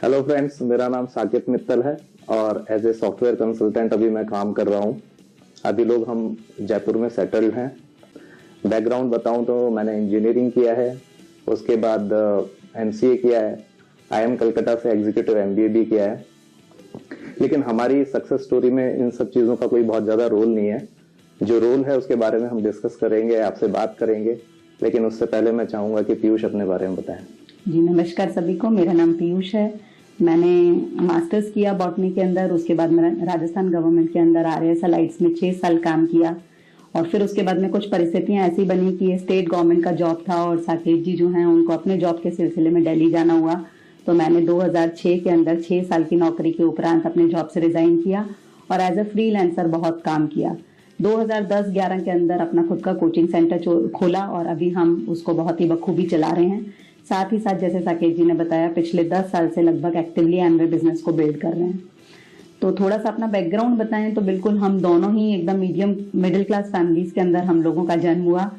Hello friends, मेरा नाम साकेत मित्तल है और एज ए सॉफ्टवेयर कंसल्टेंट अभी मैं काम कर रहा हूँ। अभी लोग हम जयपुर में सेटल्ड हैं। बैकग्राउंड बताऊं तो मैंने इंजीनियरिंग किया है, उसके बाद एमसीए किया है, आईएम कलकत्ता से एग्जीक्यूटिव एमबीए भी किया है। लेकिन हमारी सक्सेस स्टोरी में इन सब चीज़ों का कोई बहुत ज़्यादा रोल नहीं है। जो रोल है उसके बारे में हम डिस्कस करेंगे, आपसे बात करेंगे। लेकिन उससे पहले मैं चाहूँगा कि पीयूष अपने बारे में बताएं। जी नमस्कार सभी को, मेरा नाम पीयूष है। मैंने मास्टर्स किया बॉटनी के अंदर, उसके बाद मैंने राजस्थान गवर्नमेंट के अंदर आरएएस लाइट्स में 6 साल काम किया और फिर उसके बाद में कुछ परिस्थितियां ऐसी बनी कि स्टेट गवर्नमेंट का जॉब था और साकेत जी जो हैं उनको अपने जॉब के सिलसिले में दिल्ली जाना हुआ। तो मैंने 2006 के अंदर 6 साल की नौकरी के उपरांत अपने जॉब से रिजाइन किया और एज ए फ्रीलांसर बहुत काम किया। 2010-11 के अंदर अपना खुद का कोचिंग सेंटर खोला और अभी हम उसको बहुत ही बखूबी चला रहे हैं। साथ ही साथ जैसे साकेत जी ने बताया, पिछले 10 साल से लगभग एक्टिवली एमवे बिजनेस को बिल्ड कर रहे हैं। तो थोड़ा सा अपना बैकग्राउंड बताएं तो बिल्कुल हम दोनों ही एकदम मीडियम मिडिल क्लास फैमिलीज के अंदर हम लोगों का जन्म हुआ।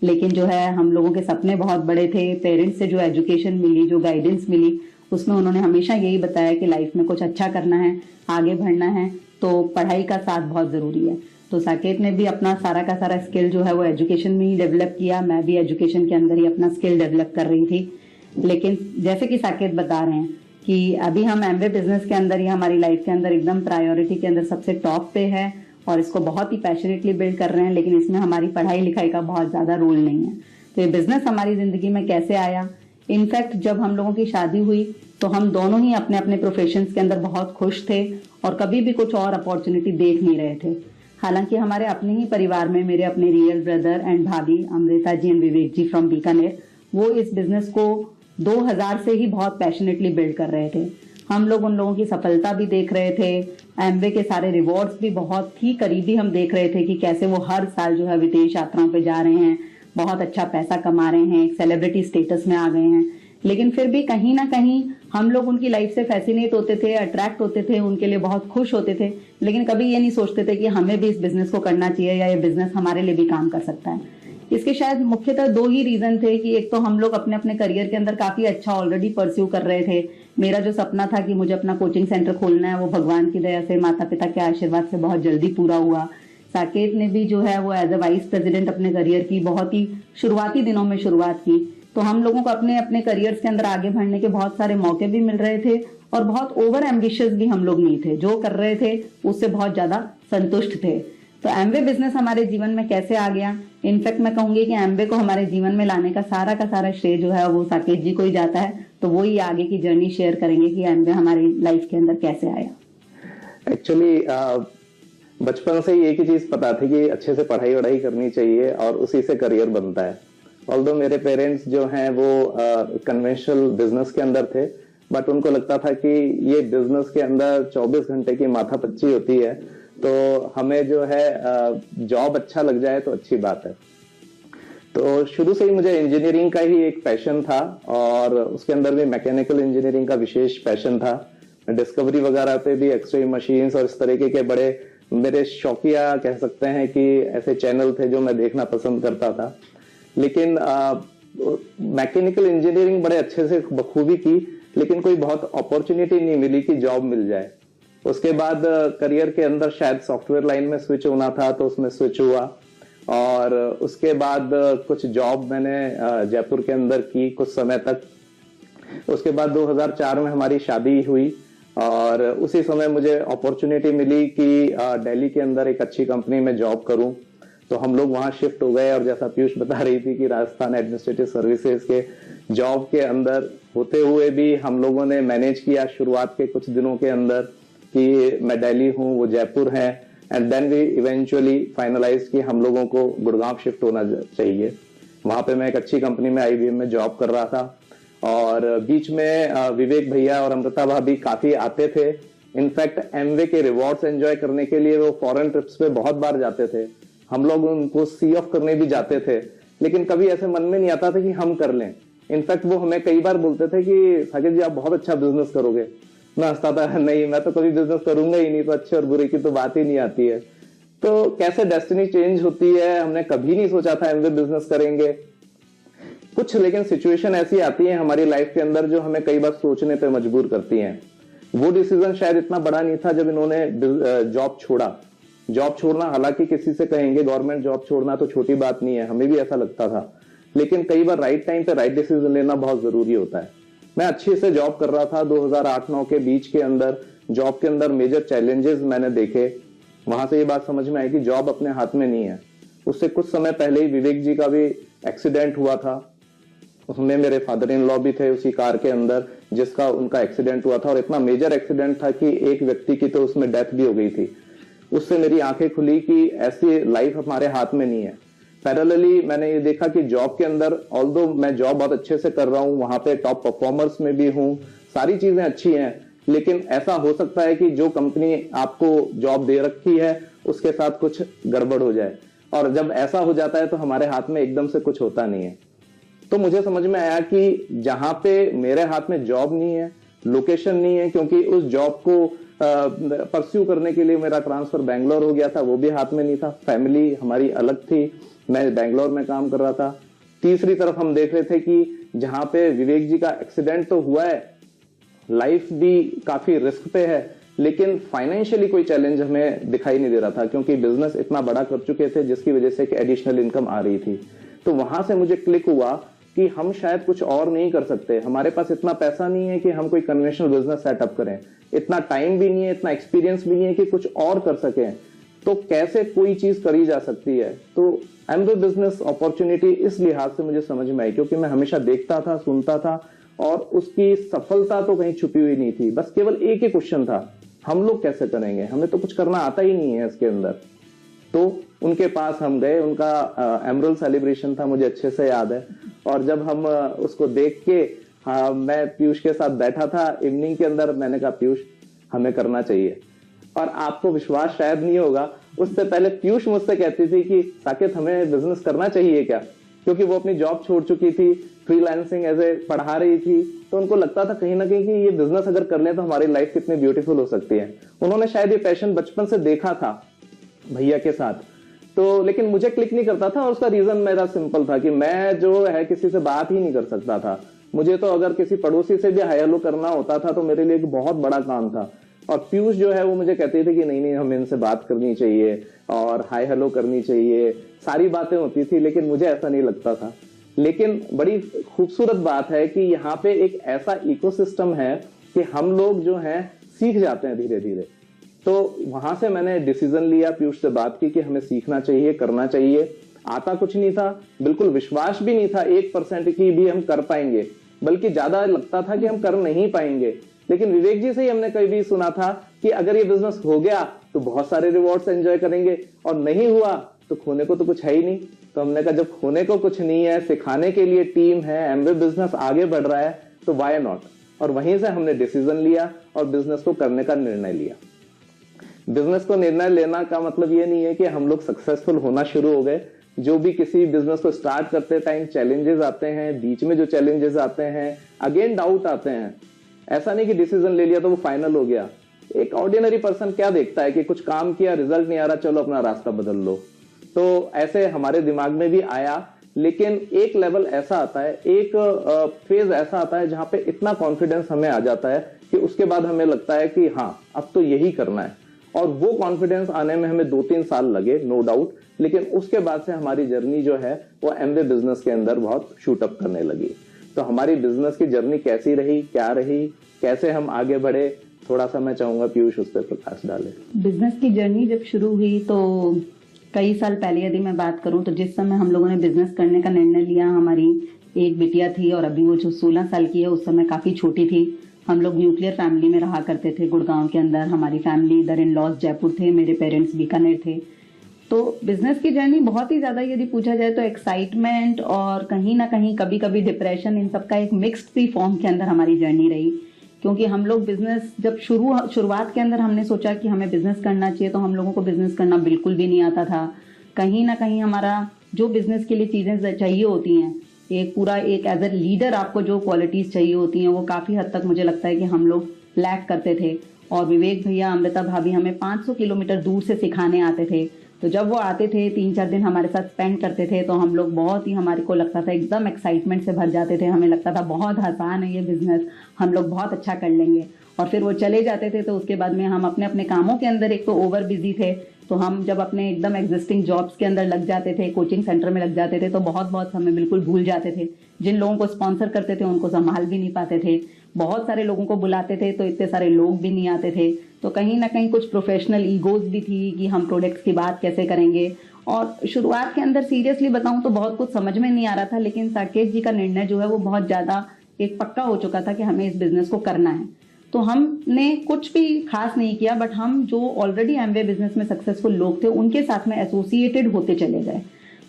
लेकिन जो है हम लोगों के सपने बहुत बड़े थे। पेरेंट्स से जो एजुकेशन मिली, जो गाइडेंस मिली, उसमें उन्होंने हमेशा यही बताया कि लाइफ में कुछ अच्छा करना है, आगे बढ़ना है तो पढ़ाई का साथ बहुत जरूरी है। तो साकेत ने भी अपना सारा का सारा स्किल जो है वो एजुकेशन में ही डेवलप किया। मैं भी एजुकेशन के अंदर ही अपना स्किल डेवलप कर रही थी। लेकिन जैसे कि साकेत बता रहे हैं कि अभी हम एमवे बिजनेस के अंदर ही हमारी लाइफ के अंदर एकदम प्रायोरिटी के अंदर सबसे टॉप पे है और इसको बहुत ही पैशनेटली बिल्ड कर रहे हैं। लेकिन इसमें हमारी पढ़ाई लिखाई का बहुत ज्यादा रोल नहीं है। तो ये बिजनेस हमारी जिंदगी में कैसे आया? इनफैक्ट जब हम लोगों की शादी हुई तो हम दोनों ही अपने अपने प्रोफेशन के अंदर बहुत खुश थे और कभी भी कुछ और अपॉर्चुनिटी देख नहीं रहे थे। हालांकि हमारे अपने ही परिवार में मेरे अपने real brother and bhabhi Amrita ji and Vivek ji from Bikaner, वो इस बिजनेस को 2000 से ही बहुत पैशनेटली बिल्ड कर रहे थे। हम लोग उन लोगों की सफलता भी देख रहे थे, एमवे के सारे रिवॉर्ड्स भी बहुत ही करीबी हम देख रहे थे कि कैसे वो हर साल जो है विदेश यात्राओं पे जा रहे हैं, बहुत अच्छा पैसा कमा रहे हैं, एक सेलिब्रिटी स्टेटस में आ गए हैं। लेकिन फिर भी कहीं ना कहीं हम लोग उनकी लाइफ से फैसिनेट होते थे, अट्रैक्ट होते थे, उनके लिए बहुत खुश होते थे। लेकिन कभी ये नहीं सोचते थे कि हमें भी इस बिजनेस को करना चाहिए या ये बिजनेस हमारे लिए भी काम कर सकता है। इसके शायद मुख्यतः 2 ही रीजन थे कि एक तो हम लोग अपने अपने करियर के अंदर काफी अच्छा ऑलरेडी परस्यू कर रहे थे। मेरा जो सपना था कि मुझे अपना कोचिंग सेंटर खोलना है, वो भगवान की दया से, माता पिता के आशीर्वाद से बहुत जल्दी पूरा हुआ। साकेत ने भी जो है वो एज ए वाइस प्रेसिडेंट अपने करियर की बहुत ही शुरुआती दिनों में शुरुआत की। तो हम लोगों को अपने अपने करियर्स के अंदर आगे बढ़ने के बहुत सारे मौके भी मिल रहे थे और बहुत ओवर एम्बिशियस भी हम लोग नहीं थे। जो कर रहे थे उससे बहुत ज्यादा संतुष्ट थे। तो एमवे बिजनेस हमारे जीवन में कैसे आ गया? इनफैक्ट मैं कहूंगी कि एमवे को हमारे जीवन में लाने का सारा श्रेय जो है वो साकेत जी को ही जाता है। तो वो ही आगे की जर्नी शेयर करेंगे कि एमवे हमारी लाइफ के अंदर कैसे आया। एक्चुअली बचपन से ही एक ही चीज पता थी कि अच्छे से पढ़ाई वढ़ाई करनी चाहिए और उसी से करियर बनता है। ऑल्दो मेरे पेरेंट्स जो हैं वो कन्वेंशनल बिजनेस के अंदर थे, बट उनको लगता था कि ये बिजनेस के अंदर 24 घंटे की माथापच्ची होती है, तो हमें जो है जॉब अच्छा लग जाए तो अच्छी बात है। तो शुरू से ही मुझे इंजीनियरिंग का ही एक पैशन था और उसके अंदर भी मैकेनिकल इंजीनियरिंग का विशेष पैशन था। डिस्कवरी वगैरह पे भी एक्सरे मशीन्स और इस तरीके के बड़े मेरे शौकिया कह सकते हैं कि ऐसे चैनल थे जो मैं देखना पसंद करता था। लेकिन मैकेनिकल इंजीनियरिंग बड़े अच्छे से बखूबी की, लेकिन कोई बहुत अपॉर्चुनिटी नहीं मिली कि जॉब मिल जाए। उसके बाद करियर के अंदर शायद सॉफ्टवेयर लाइन में स्विच होना था तो उसमें स्विच हुआ और उसके बाद कुछ जॉब मैंने जयपुर के अंदर की कुछ समय तक। उसके बाद 2004 में हमारी शादी हुई और उसी समय मुझे अपॉर्चुनिटी मिली कि दिल्ली के अंदर एक अच्छी कंपनी में जॉब करूं। तो हम लोग वहां शिफ्ट हो गए और जैसा पीयूष बता रही थी कि राजस्थान एडमिनिस्ट्रेटिव सर्विसेज के जॉब के अंदर होते हुए भी हम लोगों ने मैनेज किया शुरुआत के कुछ दिनों के अंदर कि मैं दिल्ली हूँ, वो जयपुर है, and then we eventually finalise कि हम लोगों को गुड़गांव शिफ्ट होना चाहिए। वहां पे मैं एक अच्छी कंपनी में आईबीएम में जॉब कर रहा था और बीच में विवेक भैया और अमृता भाभी काफी आते थे। इनफैक्ट एमवे के रिवॉर्ड्स एंजॉय करने के लिए वो फॉरेन ट्रिप्स पे बहुत बार जाते थे। हम लोग उनको सी ऑफ करने भी जाते थे, लेकिन कभी ऐसे मन में नहीं आता था कि हम कर लें। इनफैक्ट वो हमें कई बार बोलते थे कि साकेत जी आप बहुत अच्छा बिजनेस करोगे। मैं हंसता था, नहीं मैं तो कभी बिजनेस करूंगा ही नहीं, तो अच्छे और बुरे की तो बात ही नहीं आती है। तो कैसे डेस्टिनी चेंज होती है, हमने कभी नहीं सोचा था एमवे बिजनेस करेंगे। कुछ लेकिन सिचुएशन ऐसी आती है हमारी लाइफ के अंदर जो हमें कई बार सोचने पे मजबूर करती हैं। वो डिसीजन शायद इतना बड़ा नहीं था जब इन्होंने जॉब छोड़ा। जॉब छोड़ना, हालांकि किसी से कहेंगे गवर्नमेंट जॉब छोड़ना तो छोटी बात नहीं है, हमें भी ऐसा लगता था, लेकिन कई बार राइट टाइम पे राइट डिसीजन लेना बहुत जरूरी होता है। मैं अच्छे से जॉब कर रहा था 2008-9 के बीच के अंदर। जॉब के अंदर मेजर चैलेंजेस मैंने देखे, वहां से ये बात समझ में आई कि जॉब अपने हाथ में नहीं है। उससे कुछ समय पहले ही विवेक जी का भी एक्सीडेंट हुआ था, उसमें मेरे फादर इन लॉ भी थे उसी कार के अंदर जिसका उनका एक्सीडेंट हुआ था, और इतना मेजर एक्सीडेंट था कि एक व्यक्ति की तो उसमें डेथ भी हो गई थी। उससे मेरी आंखें खुली कि ऐसी लाइफ हमारे हाथ में नहीं है। पैरेलली मैंने ये देखा कि जॉब के अंदर ऑल्दो मैं जॉब बहुत अच्छे से कर रहा हूं, वहां पे टॉप परफॉर्मर्स में भी हूं, सारी चीजें अच्छी हैं, लेकिन ऐसा हो सकता है कि जो कंपनी आपको जॉब दे रखी है उसके साथ कुछ गड़बड़ हो जाए, और जब ऐसा हो जाता है तो हमारे हाथ में एकदम से कुछ होता नहीं है। तो मुझे समझ में आया कि जहां पे मेरे हाथ में जॉब नहीं है, लोकेशन नहीं है, क्योंकि उस जॉब को परस्यू करने के लिए मेरा ट्रांसफर बैंगलोर हो गया था, वो भी हाथ में नहीं था। फैमिली हमारी अलग थी, मैं बैंगलोर में काम कर रहा था। तीसरी तरफ हम देख रहे थे कि जहां पे विवेक जी का एक्सीडेंट तो हुआ है, लाइफ भी काफी रिस्क पे है, लेकिन फाइनेंशियली कोई चैलेंज हमें दिखाई नहीं दे रहा था, क्योंकि बिजनेस इतना बड़ा कर चुके थे जिसकी वजह से एडिशनल इनकम आ रही थी। तो वहां से मुझे क्लिक हुआ कि हम शायद कुछ और नहीं कर सकते, हमारे पास इतना पैसा नहीं है कि हम कोई कन्वेंशनल बिजनेस सेटअप करें, इतना टाइम भी नहीं है, इतना एक्सपीरियंस भी नहीं है कि कुछ और कर सकें, तो कैसे कोई चीज करी जा सकती है। तो एमवे बिजनेस अपॉर्चुनिटी इस लिहाज से मुझे समझ में आई, क्योंकि मैं हमेशा देखता था, सुनता था, और उसकी सफलता तो कहीं छुपी हुई नहीं थी। बस केवल एक ही क्वेश्चन था, हम लोग कैसे करेंगे, हमें तो कुछ करना आता ही नहीं है इसके अंदर। तो उनके पास हम गए, उनका एमरल्ड सेलिब्रेशन था, मुझे अच्छे से याद है, और जब हम उसको देख के, मैं पीयूष के साथ बैठा था इवनिंग के अंदर, मैंने कहा पीयूष हमें करना चाहिए। और आपको विश्वास शायद नहीं होगा, उससे पहले पीयूष मुझसे कहती थी कि साकेत हमें बिजनेस करना चाहिए क्या, क्योंकि वो अपनी जॉब छोड़ चुकी थी, फ्रीलांसिंग एज ए पढ़ा रही थी, तो उनको लगता था कहीं ना कहीं कि ये बिजनेस अगर कर लें तो हमारी लाइफ कितनी ब्यूटीफुल हो सकती है। उन्होंने शायद ये पैशन बचपन से देखा था भैया के साथ, तो लेकिन मुझे क्लिक नहीं करता था, और उसका रीजन मेरा सिंपल था कि मैं जो है किसी से बात ही नहीं कर सकता था। मुझे तो अगर किसी पड़ोसी से भी हाय हेलो करना होता था तो मेरे लिए एक बहुत बड़ा काम था। और पीयूष जो है वो मुझे कहते थे कि नहीं नहीं हमें इनसे बात करनी चाहिए और हाय हेलो करनी चाहिए, सारी बातें होती थी, लेकिन मुझे ऐसा नहीं लगता था। लेकिन बड़ी खूबसूरत बात है कि यहाँ पे एक ऐसा इकोसिस्टम है कि हम लोग जो हैं सीख जाते हैं धीरे धीरे। तो वहां से मैंने डिसीजन लिया, पीयूष से बात की कि हमें सीखना चाहिए, करना चाहिए। आता कुछ नहीं था, बिल्कुल विश्वास भी नहीं था 1% की भी हम कर पाएंगे, बल्कि ज्यादा लगता था कि हम कर नहीं पाएंगे। लेकिन विवेक जी से ही हमने कभी सुना था कि अगर ये बिजनेस हो गया तो बहुत सारे रिवॉर्ड्स एंजॉय करेंगे, और नहीं हुआ तो खोने को तो कुछ है ही नहीं। तो हमने कहा जब खोने को कुछ नहीं है, सिखाने के लिए टीम है, एमवे बिजनेस आगे बढ़ रहा है, तो वाई नॉट। और वहीं से हमने डिसीजन लिया और बिजनेस को करने का निर्णय लिया। बिजनेस को निर्णय लेना का मतलब ये नहीं है कि हम लोग सक्सेसफुल होना शुरू हो गए। जो भी किसी बिजनेस को स्टार्ट करते टाइम चैलेंजेस आते हैं, बीच में जो चैलेंजेस आते हैं, अगेन डाउट आते हैं। ऐसा नहीं कि डिसीजन ले लिया तो वो फाइनल हो गया। एक ऑर्डिनरी पर्सन क्या देखता है कि कुछ काम किया, रिजल्ट नहीं आ रहा, चलो अपना रास्ता बदल लो। तो ऐसे हमारे दिमाग में भी आया, लेकिन एक लेवल ऐसा आता है, एक फेज ऐसा आता है जहां पे इतना कॉन्फिडेंस हमें आ जाता है कि उसके बाद हमें लगता है कि हाँ अब तो यही करना है। और वो कॉन्फिडेंस आने में हमें 2-3 साल लगे, नो डाउट, लेकिन उसके बाद से हमारी जर्नी जो है वो एमवे बिजनेस के अंदर बहुत शूट अप करने लगी। तो हमारी बिजनेस की जर्नी कैसी रही, क्या रही, कैसे हम आगे बढ़े, थोड़ा सा मैं चाहूंगा पीयूष उस पर प्रकाश डाले। बिजनेस की जर्नी जब शुरू हुई तो कई साल पहले यदि मैं बात करूं तो जिस समय हम लोगों ने बिजनेस करने का निर्णय लिया, हमारी एक बिटिया थी और अभी वो जो 16 साल की है, उस समय काफी छोटी थी। हम लोग न्यूक्लियर फैमिली में रहा करते थे गुड़गांव के अंदर। हमारी फैमिली इधर इन लॉज जयपुर थे, मेरे पेरेंट्स बीकानेर थे। तो बिजनेस की जर्नी बहुत ही ज्यादा यदि पूछा जाए तो एक्साइटमेंट और कहीं ना कहीं कभी कभी डिप्रेशन, इन सब का एक मिक्स्ड सी फॉर्म के अंदर हमारी जर्नी रही। क्योंकि हम लोग बिजनेस जब शुरुआत के अंदर हमने सोचा कि हमें बिजनेस करना चाहिए, तो हम लोगों को बिजनेस करना बिल्कुल भी नहीं आता था। कहीं ना कहीं हमारा जो बिजनेस के लिए चीजें चाहिए होती हैं, एक पूरा एक एज ए लीडर आपको जो क्वालिटीज चाहिए होती हैं, वो काफी हद तक मुझे लगता है कि हम लोग लैक करते थे। और विवेक भैया, अमृता भाभी हमें 500 किलोमीटर दूर से सिखाने आते थे। तो जब वो आते थे 3-4 दिन हमारे साथ स्पेंड करते थे तो हम लोग बहुत ही, हमारे को लगता था एकदम एक्साइटमेंट से भर जाते थे, हमें लगता था बहुत आसान है ये बिजनेस, हम लोग बहुत अच्छा कर लेंगे। और फिर वो चले जाते थे तो उसके बाद में हम अपने अपने कामों के अंदर एक तो ओवर बिजी थे, तो हम जब अपने एकदम एग्जिस्टिंग जॉब्स के अंदर लग जाते थे, कोचिंग सेंटर में लग जाते थे, तो बहुत बहुत हमें बिल्कुल भूल जाते थे। जिन लोगों को स्पॉन्सर करते थे उनको संभाल भी नहीं पाते थे, बहुत सारे लोगों को बुलाते थे तो इतने सारे लोग भी नहीं आते थे। तो कहीं ना कहीं कुछ प्रोफेशनल ईगोज भी थी कि हम प्रोडक्ट्स की बात कैसे करेंगे। और शुरुआत के अंदर सीरियसली बताऊं तो बहुत कुछ समझ में नहीं आ रहा था, लेकिन साकेत जी का निर्णय जो है वो बहुत ज्यादा एक पक्का हो चुका था कि हमें इस बिजनेस को करना है। तो हमने कुछ भी खास नहीं किया, बट हम जो ऑलरेडी एमवे बिजनेस में सक्सेसफुल लोग थे उनके साथ में एसोसिएटेड होते चले गए।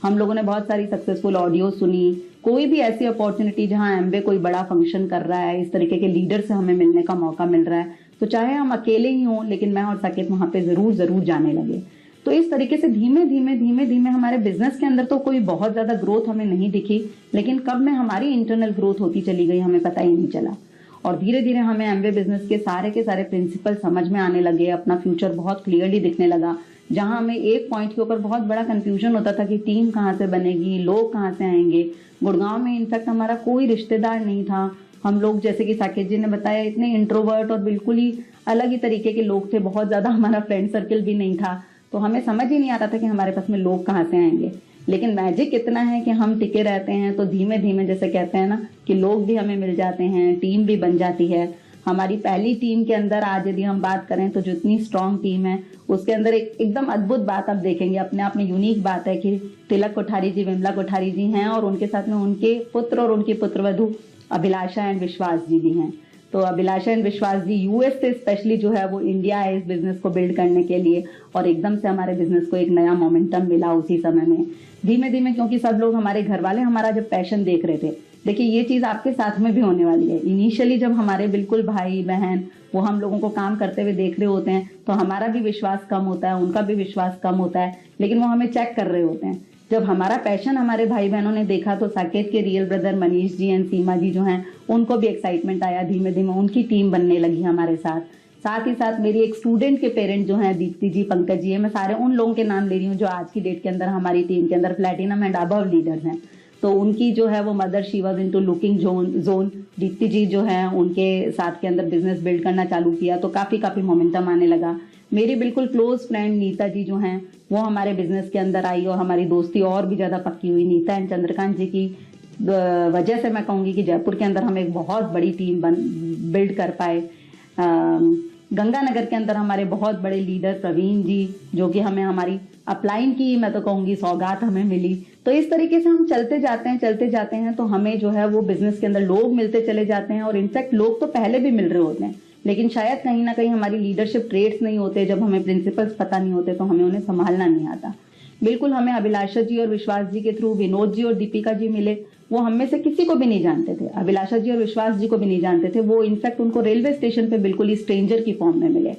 हम लोगों ने बहुत सारी सक्सेसफुल ऑडियो सुनी, कोई भी ऐसी अपॉर्चुनिटी जहां एमवे कोई बड़ा फंक्शन कर रहा है, इस तरीके के लीडर से हमें मिलने का मौका मिल रहा है, तो चाहे हम अकेले ही हों लेकिन मैं और साकेत वहां पे जरूर जाने लगे। तो इस तरीके से धीमे धीमे हमारे बिजनेस के अंदर तो कोई बहुत ज्यादा ग्रोथ हमें नहीं दिखी, लेकिन कब में हमारी इंटरनल ग्रोथ होती चली गई हमें पता ही नहीं चला। और धीरे धीरे हमें एमवे बिजनेस के सारे प्रिंसिपल समझ में आने लगे, अपना फ्यूचर बहुत क्लियरली दिखने लगा। जहां हमें एक पॉइंट के ऊपर बहुत बड़ा कंफ्यूजन होता था कि टीम कहाँ से बनेगी, लोग कहाँ से आएंगे। गुड़गांव में इनफैक्ट हमारा कोई रिश्तेदार नहीं था, हम लोग जैसे कि साकेत जी ने बताया इतने इंट्रोवर्ट और बिल्कुल ही अलग ही तरीके के लोग थे, बहुत ज्यादा हमारा फ्रेंड सर्कल भी नहीं था, तो हमें समझ ही नहीं आता था कि हमारे पास में लोग कहाँ से आएंगे। लेकिन मैजिक इतना है कि हम टिके रहते हैं तो धीमे धीमे जैसे कहते हैं ना कि लोग भी हमें मिल जाते हैं, टीम भी बन जाती है। हमारी पहली टीम के अंदर आज यदि हम बात करें तो जितनी स्ट्रांग टीम है उसके अंदर एक एकदम अद्भुत बात आप देखेंगे, अपने आप में यूनिक बात है कि तिलक कोठारी जी, विमला कोठारी जी हैं और उनके साथ में उनके पुत्र और उनकी पुत्रवधू अभिलाषा एंड विश्वास जी भी हैं। तो अभिलाषा एंड विश्वास जी यूएस से स्पेशली जो है वो इंडिया है इस बिजनेस को बिल्ड करने के लिए, और एकदम से हमारे बिजनेस को एक नया मोमेंटम मिला उसी समय में। धीमे धीमे क्योंकि सब लोग हमारे घर वाले हमारा जब पैशन देख रहे थे, देखिए ये चीज आपके साथ में भी होने वाली है। इनिशियली जब हमारे बिल्कुल भाई बहन वो हम लोगों को काम करते हुए देख रहे होते हैं तो हमारा भी विश्वास कम होता है, उनका भी विश्वास कम होता है, लेकिन वो हमें चेक कर रहे होते हैं। जब हमारा पैशन हमारे भाई बहनों ने देखा तो साकेत के real brother Manish ji and Seema ji जो हैं उनको भी एक्साइटमेंट आया, धीमे धीमे उनकी टीम बनने लगी हमारे साथ। साथ ही साथ मेरी एक स्टूडेंट के पेरेंट जो हैं दीप्ति जी, पंकज जी है, मैं सारे उन लोगों के नाम ले रही हूँ जो आज की डेट के अंदर हमारी टीम के अंदर प्लैटिनम एंड अबव लीडर्स हैं। तो उनकी जो है वो mother she was into looking zone, Deepti ji जो है उनके साथ के अंदर बिजनेस बिल्ड करना चालू किया तो काफी मोमेंटम आने लगा। मेरी बिल्कुल क्लोज फ्रेंड नीता जी जो हैं वो हमारे बिजनेस के अंदर आई और हमारी दोस्ती और भी ज्यादा पक्की हुई। नीता एंड चंद्रकांत जी की वजह से मैं कहूंगी कि जयपुर के अंदर हम एक बहुत बड़ी टीम बिल्ड कर पाए। गंगानगर के अंदर हमारे बहुत बड़े लीडर प्रवीण जी जो कि हमें हमारी अपलाइन की मैं तो कहूंगी सौगात हमें मिली। तो इस तरीके से हम चलते जाते हैं तो हमें जो है वो बिजनेस के अंदर लोग मिलते चले जाते हैं, और इनफैक्ट लोग तो पहले भी मिल रहे होते हैं, लेकिन शायद कहीं ना कहीं हमारी लीडरशिप ट्रेड्स नहीं होते, जब हमें प्रिंसिपल्स पता नहीं होते तो हमें उन्हें संभालना नहीं आता। बिल्कुल हमें अभिलाषा जी और विश्वास जी के थ्रू विनोद जी और दीपिका जी मिले, वो हम में से किसी को भी नहीं जानते थे, अभिलाषा जी और विश्वास जी को भी नहीं जानते थे, वो इनफैक्ट उनको रेलवे स्टेशन पे बिल्कुल ही स्ट्रेंजर की फॉर्म में मिले।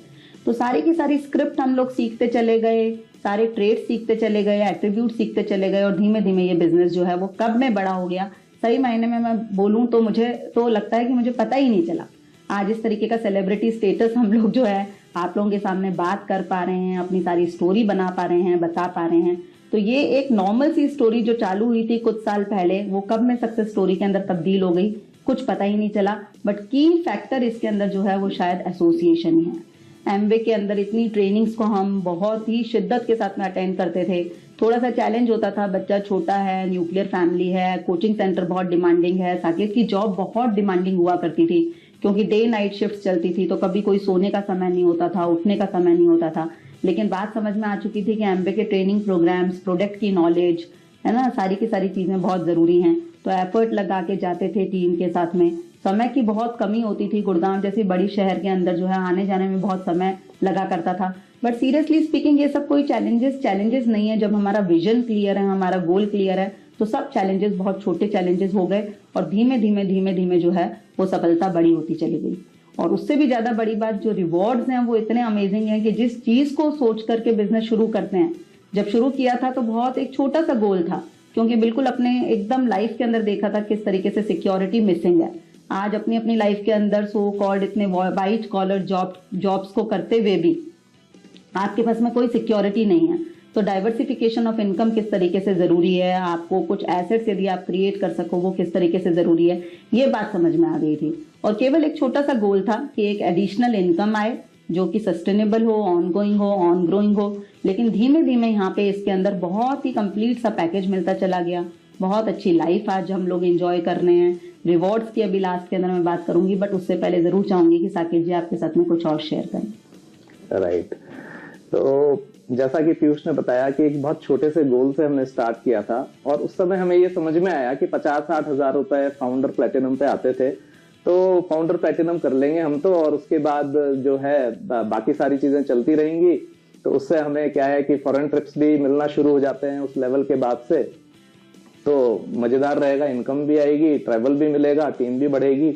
तो सारी की सारी स्क्रिप्ट हम लोग सीखते चले गए, सारे ट्रेड सीखते चले गए, एट्रीब्यूट सीखते चले गए, और धीमे धीमे ये बिजनेस जो है वो कब में बड़ा हो गया, सही मायने में मैं बोलूं तो मुझे तो लगता है कि मुझे पता ही नहीं चला। आज इस तरीके का सेलिब्रिटी स्टेटस हम लोग जो है आप लोगों के सामने बात कर पा रहे हैं, अपनी सारी स्टोरी बना पा रहे हैं, बता पा रहे हैं। तो ये एक नॉर्मल सी स्टोरी जो चालू हुई थी कुछ साल पहले, वो कब में सक्सेस स्टोरी के अंदर तब्दील हो गई कुछ पता ही नहीं चला। बट की फैक्टर इसके अंदर जो है वो शायद एसोसिएशन ही है। एमवे के अंदर इतनी ट्रेनिंग्स को हम बहुत ही शिद्दत के साथ में अटेंड करते थे। थोड़ा सा चैलेंज होता था, बच्चा छोटा है, न्यूक्लियर फैमिली है, कोचिंग सेंटर बहुत डिमांडिंग है, साकेत की जॉब बहुत डिमांडिंग हुआ करती थी क्योंकि डे नाइट शिफ्ट चलती थी, तो कभी कोई सोने का समय नहीं होता था, उठने का समय नहीं होता था। लेकिन बात समझ में आ चुकी थी कि एमबे के ट्रेनिंग प्रोग्राम्स, प्रोडक्ट की नॉलेज है ना, सारी की सारी चीजें बहुत जरूरी हैं। तो एफर्ट लगा के जाते थे टीम के साथ में। समय की बहुत कमी होती थी, गुड़गांव जैसी बड़ी शहर के अंदर जो है आने जाने में बहुत समय लगा करता था। बट सीरियसली स्पीकिंग ये सब कोई चैलेंजेस नहीं है। जब हमारा विजन क्लियर है, हमारा गोल क्लियर है, तो सब चैलेंजेस बहुत छोटे चैलेंजेस हो गए और धीमे धीमे जो है वो सफलता बड़ी होती चली गई। और उससे भी ज्यादा बड़ी बात, जो रिवॉर्ड्स हैं वो इतने अमेजिंग हैं कि जिस चीज को सोच करके बिजनेस शुरू करते हैं, जब शुरू किया था तो बहुत एक छोटा सा गोल था, क्योंकि बिल्कुल अपने एकदम लाइफ के अंदर देखा था किस तरीके से सिक्योरिटी मिसिंग है। आज अपनी अपनी लाइफ के अंदर सो कॉल्ड इतने वाइट कॉलर जॉब्स को करते हुए भी आपके पास में कोई सिक्योरिटी नहीं है। तो डाइवर्सिफिकेशन ऑफ इनकम किस तरीके से जरूरी है, आपको कुछ एसेट्स यदि आप क्रिएट कर सको वो किस तरीके से जरूरी है, ये बात समझ में आ गई थी। और केवल एक छोटा सा गोल था कि एक एडिशनल इनकम आए जो कि सस्टेनेबल हो, ऑन गोइंग हो, ऑन ग्रोइंग हो। लेकिन धीमे धीमे यहाँ पे इसके अंदर बहुत ही कंप्लीट सा पैकेज मिलता चला गया। बहुत अच्छी लाइफ आज हम लोग एंजॉय कर रहे हैं। रिवॉर्ड्स की अभी लास्ट के अंदर मैं बात करूंगी, बट उससे पहले जरूर चाहूंगी कि साकेत जी आपके साथ में कुछ और शेयर करें। राइट। तो जैसा कि पीयूष ने बताया कि एक बहुत छोटे से गोल से हमने स्टार्ट किया था और उस समय हमें ये समझ में आया कि 50-60 हजार रुपए फाउंडर प्लेटिनम पे आते थे, तो फाउंडर प्लेटिनम कर लेंगे हम तो, और उसके बाद जो है बाकी सारी चीजें चलती रहेंगी। तो उससे हमें क्या है कि फॉरेन ट्रिप्स भी मिलना शुरू हो जाते हैं उस लेवल के बाद से, तो मजेदार रहेगा, इनकम भी आएगी, ट्रैवल भी मिलेगा, टीम भी बढ़ेगी।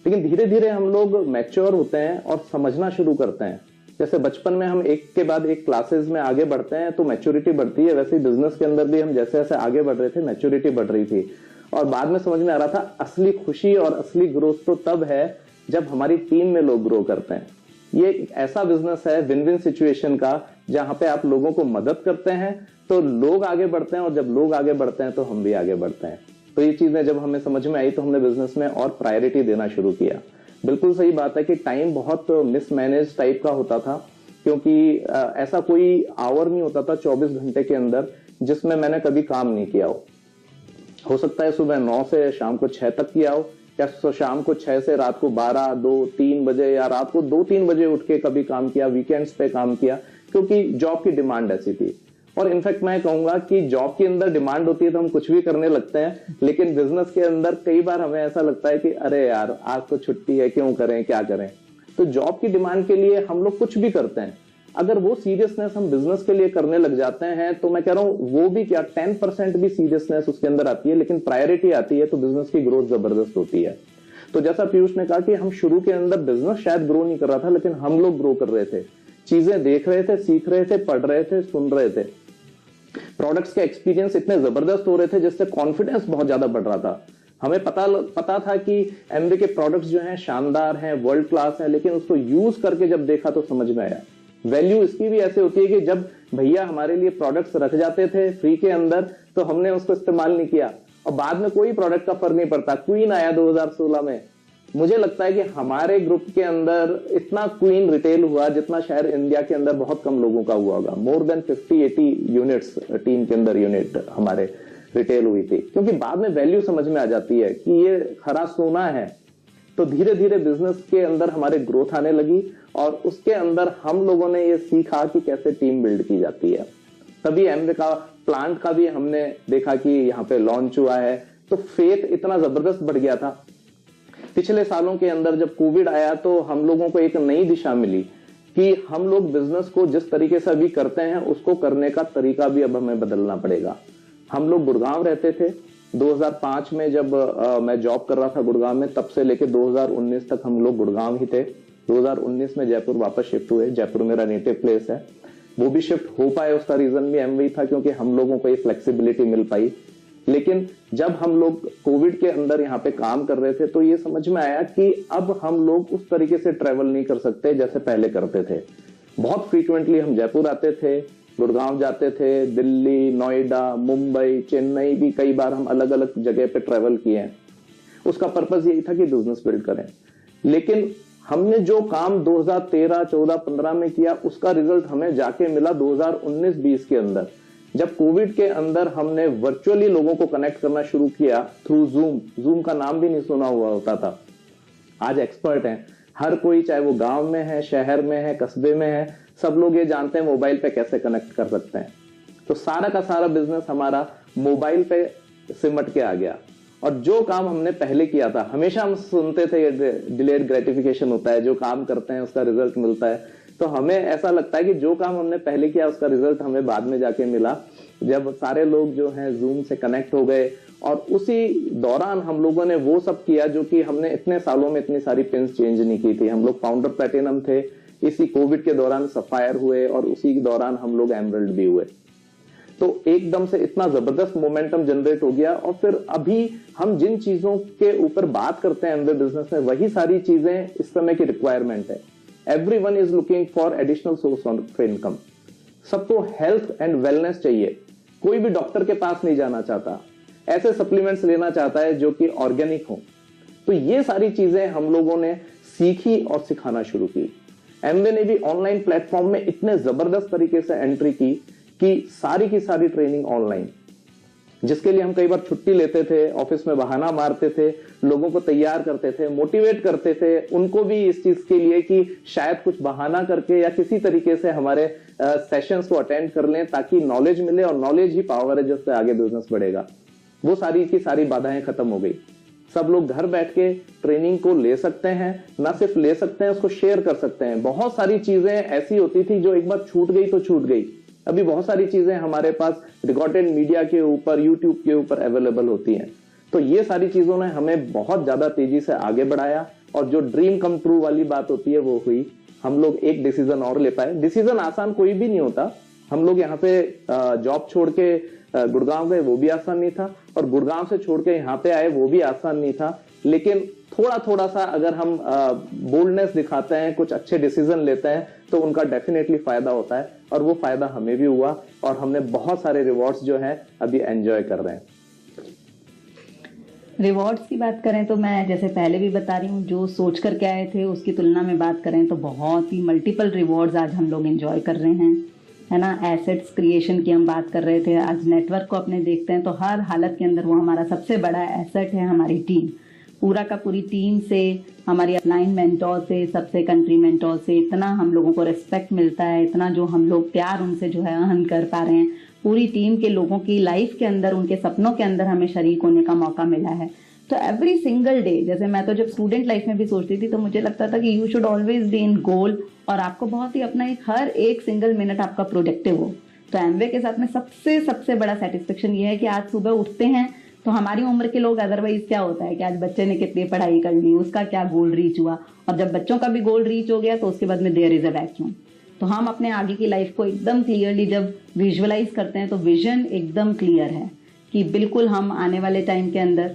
लेकिन धीरे धीरे हम लोग मैच्योर होते हैं और समझना शुरू करते हैं। जैसे बचपन में हम एक के बाद एक क्लासेस में आगे बढ़ते हैं तो मैच्योरिटी बढ़ती है, वैसे ही बिजनेस के अंदर भी हम जैसे जैसे आगे बढ़ रहे थे मैच्योरिटी बढ़ रही थी। और बाद में समझ में आ रहा था असली खुशी और असली ग्रोथ तो तब है जब हमारी टीम में लोग ग्रो करते हैं। ये एक ऐसा बिजनेस है विन विन सिचुएशन का, जहां पे आप लोगों को मदद करते हैं तो लोग आगे बढ़ते हैं, और जब लोग आगे बढ़ते हैं तो हम भी आगे बढ़ते हैं। तो ये चीजें जब हमें समझ में आई तो हमने बिजनेस में और प्रायोरिटी देना शुरू किया। बिल्कुल सही बात है कि टाइम बहुत मिसमैनेज टाइप का होता था, क्योंकि ऐसा कोई आवर नहीं होता था 24 घंटे के अंदर जिसमें मैंने कभी काम नहीं किया हो सकता है सुबह 9 से शाम को 6 तक किया हो, या शाम को 6 से रात को 12, 2, 3 बजे, या रात को 2-3 बजे उठ के कभी काम किया, वीकेंड्स पे काम किया, क्योंकि जॉब की डिमांड ऐसी थी। और इनफैक्ट मैं कहूंगा कि जॉब के अंदर डिमांड होती है तो हम कुछ भी करने लगते हैं, लेकिन बिजनेस के अंदर कई बार हमें ऐसा लगता है कि अरे यार आज तो छुट्टी है, क्यों करें, क्या करें। तो जॉब की डिमांड के लिए हम लोग कुछ भी करते हैं। अगर वो सीरियसनेस हम बिजनेस के लिए करने लग जाते हैं तो मैं कह रहा हूं वो भी क्या 10% भी सीरियसनेस उसके अंदर आती है, लेकिन प्रायोरिटी आती है तो बिजनेस की ग्रोथ जबरदस्त होती है। तो जैसा पीयूष ने कहा कि हम शुरू के अंदर बिजनेस शायद ग्रो नहीं कर रहा था, लेकिन हम लोग ग्रो कर रहे थे, चीजें देख रहे थे, सीख रहे थे, पढ़ रहे थे, सुन रहे थे। प्रोडक्ट्स के एक्सपीरियंस इतने जबरदस्त हो रहे थे जिससे कॉन्फिडेंस बहुत ज्यादा बढ़ रहा था। हमें पता था कि एमवे के प्रोडक्ट्स जो हैं शानदार हैं, वर्ल्ड क्लास हैं, लेकिन उसको यूज करके जब देखा तो समझ में आया। वैल्यू इसकी भी ऐसे होती है कि जब भैया हमारे लिए प्रोडक्ट्स रख जाते थे फ्री के अंदर तो हमने उसको इस्तेमाल नहीं किया, और बाद में कोई प्रोडक्ट का फर्क नहीं पड़ता। क्वीन आया 2016 में, मुझे लगता है कि हमारे ग्रुप के अंदर इतना क्वीन रिटेल हुआ जितना शायद इंडिया के अंदर बहुत कम लोगों का हुआ होगा। मोर देन 50-80 यूनिट्स टीम के अंदर यूनिट हमारे रिटेल हुई थी, क्योंकि बाद में वैल्यू समझ में आ जाती है कि ये खरा सोना है। तो धीरे धीरे बिजनेस के अंदर हमारे ग्रोथ आने लगी, और उसके अंदर हम लोगों ने ये सीखा कि कैसे टीम बिल्ड की जाती है। तभी एमवे का प्लांट का भी हमने देखा कि यहाँ पे लॉन्च हुआ है, तो फेथ इतना जबरदस्त बढ़ गया था। पिछले सालों के अंदर जब कोविड आया तो हम लोगों को एक नई दिशा मिली कि हम लोग बिजनेस को जिस तरीके से अभी करते हैं उसको करने का तरीका भी अब हमें बदलना पड़ेगा। हम लोग गुड़गांव रहते थे, 2005 में जब मैं जॉब कर रहा था गुड़गांव में, तब से लेके 2019 तक हम लोग गुड़गांव ही थे। 2019 में जयपुर वापस शिफ्ट हुए, जयपुर मेरा नेटिव प्लेस है। वो भी शिफ्ट हो पाए उसका रीजन भी एमवे था, क्योंकि हम लोगों को ये फ्लेक्सिबिलिटी मिल पाई। लेकिन जब हम लोग कोविड के अंदर यहाँ पे काम कर रहे थे तो ये समझ में आया कि अब हम लोग उस तरीके से ट्रेवल नहीं कर सकते जैसे पहले करते थे। बहुत फ्रीक्वेंटली हम जयपुर आते थे, गुड़गांव जाते थे, दिल्ली, नोएडा, मुंबई, चेन्नई भी कई बार हम अलग अलग जगह पे ट्रेवल किए हैं। उसका पर्पस यही था कि बिजनेस बिल्ड करें। लेकिन हमने जो काम 2013, 14, 15 में किया उसका रिजल्ट हमें जाके मिला 2019-20 के अंदर, जब कोविड के अंदर हमने वर्चुअली लोगों को कनेक्ट करना शुरू किया थ्रू जूम का नाम भी नहीं सुना हुआ होता था। आज एक्सपर्ट हैं हर कोई, चाहे वो गांव में है, शहर में है, कस्बे में है, सब लोग ये जानते हैं मोबाइल पे कैसे कनेक्ट कर सकते हैं। तो सारा का सारा बिजनेस हमारा मोबाइल पे सिमट के आ गया। और जो काम हमने पहले किया था, हमेशा हम सुनते थे डिलेड ग्रेटिफिकेशन होता है, जो काम करते हैं उसका रिजल्ट मिलता है। तो हमें ऐसा लगता है कि जो काम हमने पहले किया उसका रिजल्ट हमें बाद में जाके मिला, जब सारे लोग जो हैं जूम से कनेक्ट हो गए। और उसी दौरान हम लोगों ने वो सब किया जो कि हमने इतने सालों में इतनी सारी पिन्स चेंज नहीं की थी। हम लोग फाउंडर प्लैटिनम थे, इसी कोविड के दौरान सफायर हुए, और उसी दौरान हम लोग एमरल्ड भी हुए। तो एकदम से इतना जबरदस्त मोमेंटम जनरेट हो गया। और फिर अभी हम जिन चीजों के ऊपर बात करते हैं एमवे बिजनेस में, वही सारी चीजें इस समय की रिक्वायरमेंट है। Everyone is looking for additional source of income. सबको हेल्थ एंड वेलनेस चाहिए, कोई भी डॉक्टर के पास नहीं जाना चाहता, ऐसे सप्लीमेंट्स लेना चाहता है जो कि ऑर्गेनिक हो। तो ये सारी चीजें हम लोगों ने सीखी और सिखाना शुरू की। एमवे ने भी ऑनलाइन प्लेटफॉर्म में इतने जबरदस्त तरीके से एंट्री की सारी ट्रेनिंग ऑनलाइन, जिसके लिए हम कई बार छुट्टी लेते थे, ऑफिस में बहाना मारते थे, लोगों को तैयार करते थे, मोटिवेट करते थे उनको भी इस चीज के लिए कि शायद कुछ बहाना करके या किसी तरीके से हमारे सेशंस को अटेंड कर लें ताकि नॉलेज मिले, और नॉलेज ही पावर है जिससे आगे बिजनेस बढ़ेगा। वो सारी की सारी बाधाएं खत्म हो गई। सब लोग घर बैठ के ट्रेनिंग को ले सकते हैं, ना सिर्फ ले सकते हैं, उसको शेयर कर सकते हैं। बहुत सारी चीजें ऐसी होती थी जो एक बार छूट गई तो छूट गई। अभी बहुत सारी चीजें हमारे पास रिकॉर्डेड मीडिया के ऊपर, यूट्यूब के ऊपर अवेलेबल होती हैं। तो ये सारी चीजों ने हमें बहुत ज्यादा तेजी से आगे बढ़ाया, और जो ड्रीम कम ट्रू वाली बात होती है वो हुई। हम लोग एक डिसीजन और ले पाए। डिसीजन आसान कोई भी नहीं होता। हम लोग यहाँ पे जॉब छोड़ के गुड़गांव गए, वो भी आसान नहीं था, और गुड़गांव से छोड़ के यहाँ पे आए, वो भी आसान नहीं था। लेकिन थोड़ा सा अगर हम बोल्डनेस दिखाते हैं, कुछ अच्छे डिसीजन लेते हैं, तो उनका डेफिनेटली फायदा होता है, और वो फायदा हमें भी हुआ, और हमने बहुत सारे रिवॉर्ड्स जो हैं अभी एंजॉय कर रहे हैं। रिवॉर्ड्स की बात करें तो मैं जैसे पहले भी बता रही हूँ, जो सोच करके आए थे उसकी तुलना में बात करें तो बहुत ही मल्टीपल रिवॉर्ड्स आज हम लोग एंजॉय कर रहे हैं, है ना। एसेट्स क्रिएशन की हम बात कर रहे थे, आज नेटवर्क को अपने देखते हैं तो हर हालत के अंदर वो हमारा सबसे बड़ा एसेट है, हमारी टीम। पूरा का पूरी टीम से, हमारी अपलाइन मेंटोर से, सबसे कंट्री मेंटोर से इतना हम लोगों को रिस्पेक्ट मिलता है, इतना जो हम लोग प्यार उनसे जो है अर्न कर पा रहे हैं। पूरी टीम के लोगों की लाइफ के अंदर, उनके सपनों के अंदर हमें शरीक होने का मौका मिला है। तो एवरी सिंगल डे, जैसे मैं तो जब स्टूडेंट लाइफ में भी सोचती थी तो मुझे लगता था कि you should always be in goal, और आपको बहुत ही अपना हर एक सिंगल मिनट आपका प्रोडक्टिव हो। तो एमवे के साथ में सबसे बड़ा सेटिस्फेक्शन ये है कि आज सुबह उठते हैं तो हमारी उम्र के लोग अदरवाइज क्या होता है कि आज बच्चे ने कितनी पढ़ाई कर ली, उसका क्या गोल रीच हुआ, और जब बच्चों का भी गोल रीच हो गया तो उसके बाद में देयर इज अ वैक्यूम। तो हम अपने आगे की लाइफ को एकदम क्लियरली जब विजुअलाइज करते हैं तो विजन एकदम क्लियर है कि बिल्कुल हम आने वाले टाइम के अंदर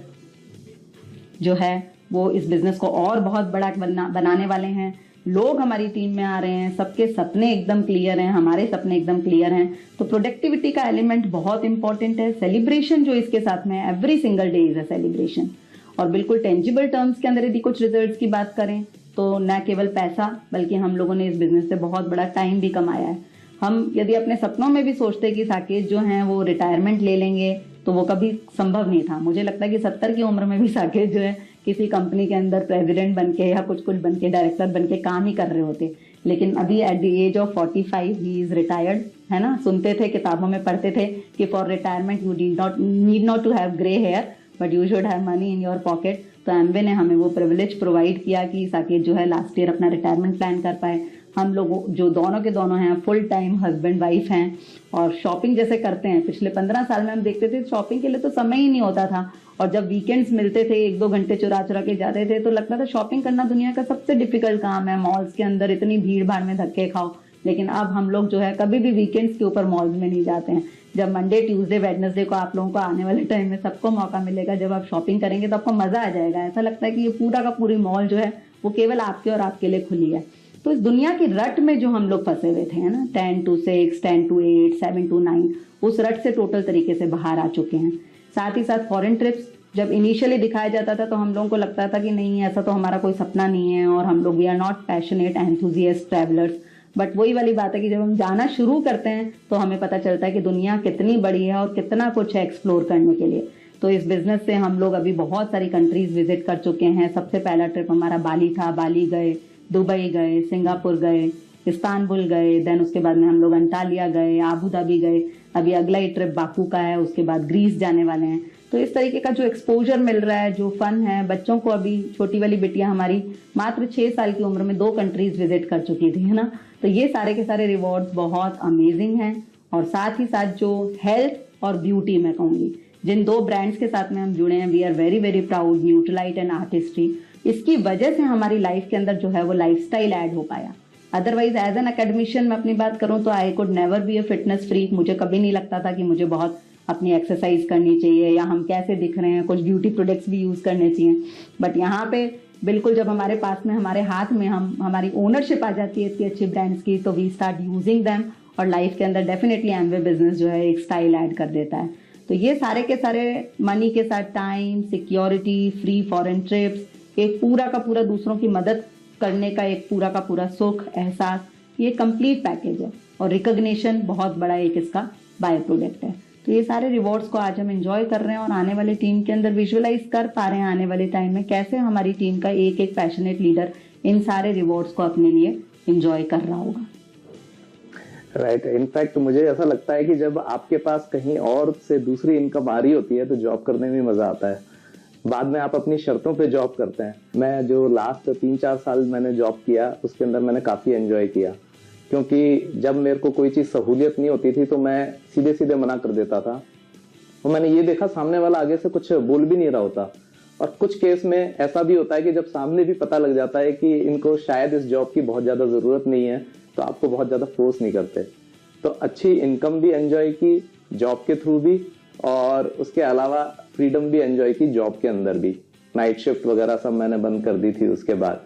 जो है वो इस बिजनेस को और बहुत बड़ा बनाने वाले हैं। लोग हमारी टीम में आ रहे हैं, सबके सपने एकदम क्लियर हैं, हमारे सपने एकदम क्लियर हैं। तो प्रोडक्टिविटी का एलिमेंट बहुत इंपॉर्टेंट है। सेलिब्रेशन जो इसके साथ में, every single day is a celebration. और बिल्कुल टेंजिबल टर्म्स के अंदर यदि कुछ रिजल्ट्स की बात करें तो न केवल पैसा, बल्कि हम लोगों ने इस बिजनेस से बहुत बड़ा टाइम भी कमाया है। हम यदि अपने सपनों में भी सोचते कि साकेत जो हैं वो रिटायरमेंट ले लेंगे तो वो कभी संभव नहीं था। मुझे लगता है कि 70 की उम्र में भी साकेत जो है किसी कंपनी के अंदर प्रेसिडेंट बनके या कुछ बन के, डायरेक्टर बनके काम ही कर रहे होते। लेकिन अभी at the age of 45 he is retired, है ना। सुनते थे, किताबों में पढ़ते थे कि for retirement you need not to have grey hair but you should have money in your pocket. तो एमवे ने हमें वो प्रिविलेज प्रोवाइड किया कि साकेत जो है लास्ट ईयर अपना रिटायरमेंट प्लान कर पाए। हम लोग जो दोनों के दोनों हैं फुल टाइम हस्बैंड वाइफ हैं, और शॉपिंग जैसे करते हैं। पिछले 15 साल में हम देखते थे शॉपिंग के लिए तो समय ही नहीं होता था, और जब वीकेंड्स मिलते थे 1-2 घंटे चुरा के जाते थे तो लगता था शॉपिंग करना दुनिया का सबसे डिफिकल्ट काम है। मॉल्स के अंदर इतनी भीड़ भाड़ में धक्के खाओ। लेकिन अब हम लोग जो है कभी भी वीकेंड्स के ऊपर मॉल्स में नहीं जाते हैं। जब मंडे, ट्यूसडे, वेडनेसडे को आप लोगों को आने वाले टाइम में सबको मौका मिलेगा, जब आप शॉपिंग करेंगे तो आपको मजा आ जाएगा। ऐसा लगता है कि ये पूरा का पूरी मॉल जो है वो केवल आपके और आपके लिए खुली है। तो इस दुनिया की रट में जो हम लोग फंसे हुए थे, है ना, 10 to 6, 10 to 8, 7 to 9, उस रट से टोटल तरीके से बाहर आ चुके हैं। साथ ही साथ फॉरेन ट्रिप्स जब इनिशियली दिखाया जाता था तो हम लोगों को लगता था कि नहीं, ऐसा तो हमारा कोई सपना नहीं है, और हम लोग we are not passionate enthusiast travellers. But वही वाली बात है कि जब हम जाना शुरू करते हैं तो हमें पता चलता है कि दुनिया कितनी बड़ी है और कितना कुछ है एक्सप्लोर करने के लिए। तो इस बिजनेस से हम लोग अभी बहुत सारी कंट्रीज विजिट कर चुके हैं। सबसे पहला ट्रिप हमारा बाली था। बाली गए, दुबई गए, सिंगापुर गए, इस्तांबुल गए, देन उसके बाद में हम लोग अंटालिया गए, आबू धाबी गए। अभी अगला ही ट्रिप बाकू का है, उसके बाद ग्रीस जाने वाले हैं। तो इस तरीके का जो एक्सपोजर मिल रहा है, जो फन है, बच्चों को अभी छोटी वाली बिटिया हमारी मात्र 6 साल की उम्र में 2 कंट्रीज विजिट कर चुकी थी, है ना। तो ये सारे के सारे रिवॉर्ड्स बहुत अमेजिंग हैं। और साथ ही साथ जो हेल्थ और ब्यूटी मैं कहूंगी, जिन 2 ब्रांड्स के साथ में हम जुड़े हैं, we are very very proud, Nutrilite and Artistry. इसकी वजह से हमारी लाइफ के अंदर जो है वो लाइफस्टाइल ऐड हो पाया। अदरवाइज एज एन एकेडमिशियन मैं अपनी बात करूं तो I could never be a fitness freak. मुझे कभी नहीं लगता था कि मुझे बहुत अपनी एक्सरसाइज करनी चाहिए या हम कैसे दिख रहे हैं, कुछ ब्यूटी प्रोडक्ट्स भी यूज करने चाहिए। बट यहाँ पे बिल्कुल जब हमारे पास में, हमारे हाथ में हमारी ओनरशिप आ जाती है इतनी अच्छी ब्रांड्स की, तो वी स्टार्ट यूजिंग देम। और लाइफ के अंदर डेफिनेटली एमवे बिजनेस जो है एक स्टाइल ऐड कर देता है। तो ये सारे के सारे मनी के साथ time, security, free foreign trips, एक पूरा का पूरा दूसरों की मदद करने का एक पूरा का पूरा सुख, एहसास, ये कंप्लीट पैकेज है। और रिकॉग्निशन बहुत बड़ा एक इसका बाय प्रोडक्ट है। तो ये सारे रिवॉर्ड्स को आज हम एंजॉय कर रहे हैं और आने वाले टीम के अंदर विजुअलाइज कर पा रहे हैं आने वाले टाइम में कैसे हमारी टीम का एक एक पैशनेट लीडर इन सारे रिवॉर्ड्स को अपने लिए एंजॉय कर रहा होगा। राइट। इनफैक्ट मुझे ऐसा लगता है कि जब आपके पास कहीं और से दूसरी इनकम आ रही होती है तो जॉब करने में मजा आता है। बाद में आप अपनी शर्तों पे जॉब करते हैं। मैं जो लास्ट 3-4 साल मैंने जॉब किया उसके अंदर मैंने काफी एंजॉय किया, क्योंकि जब मेरे को कोई चीज सहूलियत नहीं होती थी तो मैं सीधे सीधे मना कर देता था। और मैंने ये देखा सामने वाला आगे से कुछ बोल भी नहीं रहा होता। और कुछ केस में ऐसा भी होता है कि जब सामने भी पता लग जाता है कि इनको शायद इस जॉब की बहुत ज्यादा जरूरत नहीं है तो आपको बहुत ज्यादा फोर्स नहीं करते। तो अच्छी इनकम भी एंजॉय की जॉब के थ्रू भी, और उसके अलावा फ्रीडम भी एंजॉय की जॉब के अंदर भी। नाइट शिफ्ट वगैरह सब मैंने बंद कर दी थी उसके बाद।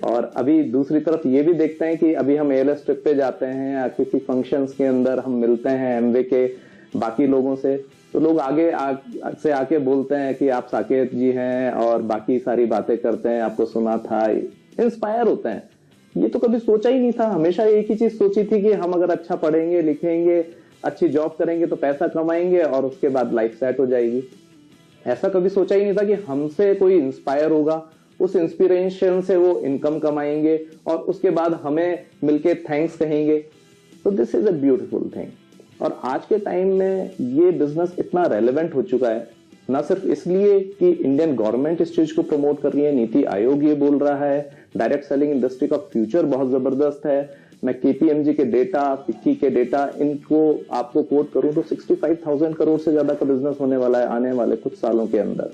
और अभी दूसरी तरफ ये भी देखते हैं कि अभी हम एएलएस ट्रिप पे जाते हैं या किसी फंक्शंस के अंदर हम मिलते हैं एमवे के बाकी लोगों से, तो लोग आगे से आके बोलते हैं कि आप साकेत जी हैं और बाकी सारी बातें करते हैं, आपको सुना था, इंस्पायर होते हैं। ये तो कभी सोचा ही नहीं था। हमेशा एक ही चीज सोची थी कि हम अगर अच्छा पढ़ेंगे, लिखेंगे, अच्छी जॉब करेंगे तो पैसा कमाएंगे और उसके बाद लाइफ सेट हो जाएगी। ऐसा कभी सोचा ही नहीं था कि हमसे कोई इंस्पायर होगा, उस इंस्पिरेशन से वो इनकम कमाएंगे और उसके बाद हमें मिलके थैंक्स कहेंगे। तो this is a beautiful thing. और आज के टाइम में ये बिजनेस इतना रेलेवेंट हो चुका है, ना सिर्फ इसलिए कि इंडियन गवर्नमेंट इस चीज को प्रमोट कर रही है, नीति आयोग ये बोल रहा है, डायरेक्ट सेलिंग इंडस्ट्री का फ्यूचर बहुत जबरदस्त है। मैं केपीएमजी के डेटा, फिक्की के डेटा, इनको आपको कोट करूं तो 65,000 करोड़ से ज्यादा का बिजनेस होने वाला है आने वाले कुछ सालों के अंदर।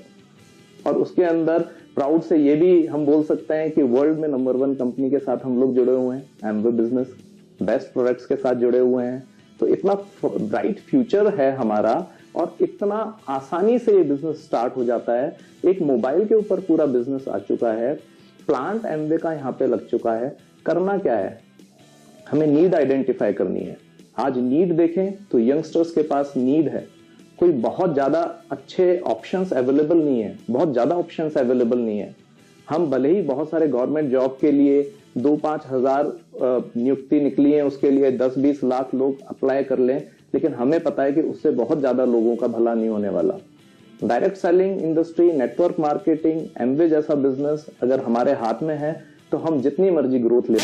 और उसके अंदर प्राउड से ये भी हम बोल सकते हैं कि वर्ल्ड में नंबर 1 कंपनी के साथ हम लोग जुड़े हुए हैं, एमवे बिजनेस बेस्ट प्रोडक्ट्स के साथ जुड़े हुए हैं। तो इतना ब्राइट फ्यूचर है हमारा और इतना आसानी से ये बिजनेस स्टार्ट हो जाता है। एक मोबाइल के ऊपर पूरा बिजनेस आ चुका है, प्लांट एमवे का यहाँ पे लग चुका है। करना क्या है, हमें नीड आइडेंटिफाई करनी है। आज नीड देखें तो यंगस्टर्स के पास नीड है, कोई बहुत ज्यादा अच्छे ऑप्शंस अवेलेबल नहीं है, बहुत ज्यादा ऑप्शंस अवेलेबल नहीं है। हम भले ही बहुत सारे गवर्नमेंट जॉब के लिए 2-5 हजार नियुक्ति निकली है, उसके लिए 10-20 लाख लोग अप्लाई कर लें, लेकिन हमें पता है कि उससे बहुत ज्यादा लोगों का भला नहीं होने वाला। Direct selling industry, network marketing, Amway जैसा बिजनेस अगर हमारे हाथ में है तो हम जितनी मर्जी ग्रोथ ले